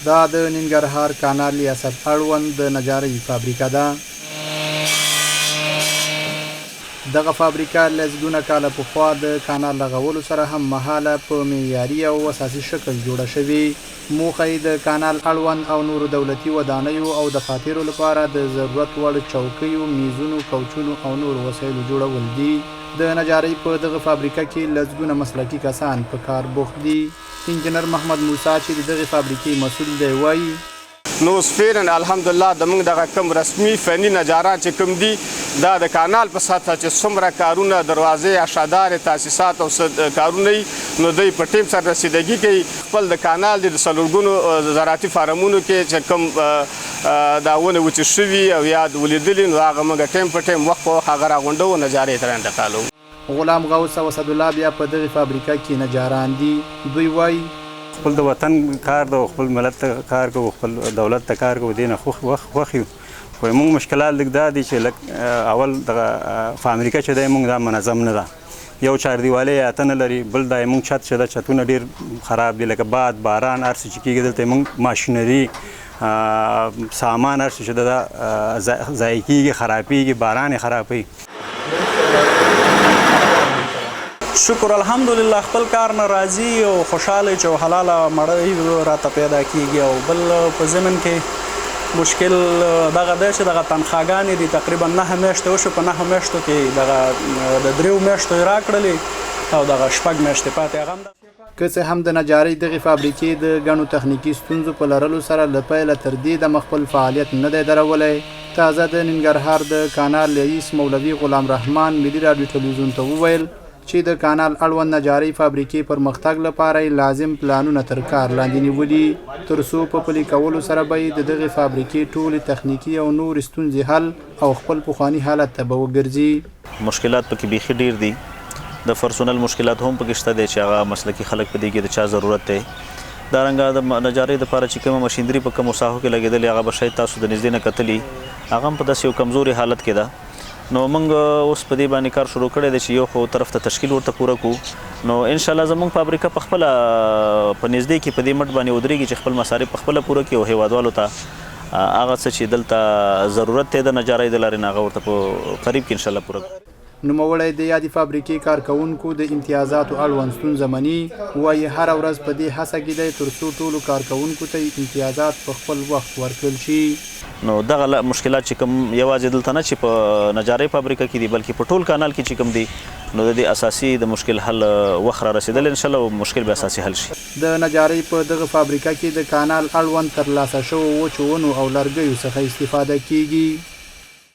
دا د ننګرهار کانال ریاست اړوند د نجارۍ فابریکه ده. دغه فابریکه لسګونه کاله پخوا د کانال لغولو سره هم مهاله په معیاري او اساسي شکل جوړه شوې. موخه یې د کانال اړوند او نورو دولتي ودانیو او دفاترو لپاره د ضرورت وړ چوکیو، میزونو، کوچونو او نورو وسایلو جوړول دي. د نجارۍ په دغه فابریکه کې لسګونه مسلکي کسان په کار بوخت دي. انجینر محمد موسی چې د دغه فابریکې مسؤل دی وایي: نو فعلا الحمدلله زموږ دغه کوم رسمي فني نجاران چې کوم دي دا د کانال په سطحه چې څومره کارونه دروازې اشادار تاسیسات او کارونه نو دوی په ټیم سره رسیدګي کوي. خپل د کانال د څلورګونو زراعتي فارمونو کې چې کوم دا ونه وچې شوي او یا ولیدلي نو هغه موږ ټیم په ټیم وخت په هغه راغونډو او نجارۍ ته انتقالوو. غلام غوث او اسدالله بیا په دغه فابریکه کې نجاران دي. دوی وایي: خپل د وطن کار د خپل ملت ته کار کوو، خپل دولت ته کار کوو، دې نه خوښ یو. خو موږ مشکلات لږ دا دي چې اول دغه فابریکه چې دی موږ دا منظم نه ده. یو چاردیوالۍ اته نه لري، بل دا موږ چت چې ده چتونه ډېر خراب دي، لکه باد باران هر څه چې کېږي دلته موږ ماشینري سامان هر څه چې ده ضایع کېږي، خرابېږي، باران یې خرابوي. شکر الحمدلله خپل کار نه راضي او خوشحاله چې حلاله مړۍ راته پیدا کیږي. او بل په ضمن کې مشکل دغه دی چې دغه تنخواګانې دي تقریبا 9 میاشتې وشو. په 9 میاشتو کې دغه د 3 میاشتو یې راکړلې او دغه 6 میاشتې پاتې هغه هم که څه هم د نجارۍ دغې فابریکې د ګڼو تخنیکي ستونزو په لرلو سره له پیله تر دې دمه خپل فعالیت نه دی درولی. تازه د ننګرهار د کانال رئیس مولوي غلام رحمان ملي راډیو ټلویزیون ته وویل چې د کانال اړوند نجارۍ فابریکې پرمختګ لپاره لازم پلانونه تر کار لاندې نیولي، تر څو په پلي کولو سره به د دغې فابریکې ټولې تخنیکي او نورې ستونزې حل او خپل پخواني حالت ته به وګرځي. مشکلات پکې بیخي ډېر دي. د پرسونل مشکلات هم پکې شته دی چې هغه مسلکي خلک په دې کې د چا ضرورت دی. دارنګه د نجارۍ دپاره چې کومه مشینري په کومو ساحو کې لګېدلې هغه به شاید تاسو د نږدې نه کتلي، هغه هم په داسې یو کمزوري حالت کې ده. نو موږ اوس په دې باندې کار شروع کړی دی چې یو خو طرف ته تشکیل ورته پوره کړو. نو انشاءالله زموږ فابریکه په خپله په نږدې کې په دې مټ باندې ودرېږي چې خپل مصارف په خپله پوره کړي او هېوادوالو ته هغه څه چې دلته ضرورت دی د نجارۍ د لارې نه هغه ورته په قریب کې انشاءالله پوره کړو. نوموړی د یادې فابریکې کارکوونکو د امتیازاتو اړوند ستونزه مني. وایي هره ورځ په دې هڅه کې دی تر څو ټولو کارکوونکو ته امتیازات په خپل وخت ورکړل شي. نو دغه مشکلات چې کوم یوازې دلته نه چې په نجارۍ فابریکه کې دي بلکې په ټول کانال کې چې کوم دي نو د دې اساسي د مشکل حل وخت را رسېدل انشاءالله مشکل به اساسي حل شي. د نجارۍ په دغه فابریکه کې د کانال اړوند ترلاسه شوو وچو ونو او لرګیو څخه استفاده کیږي.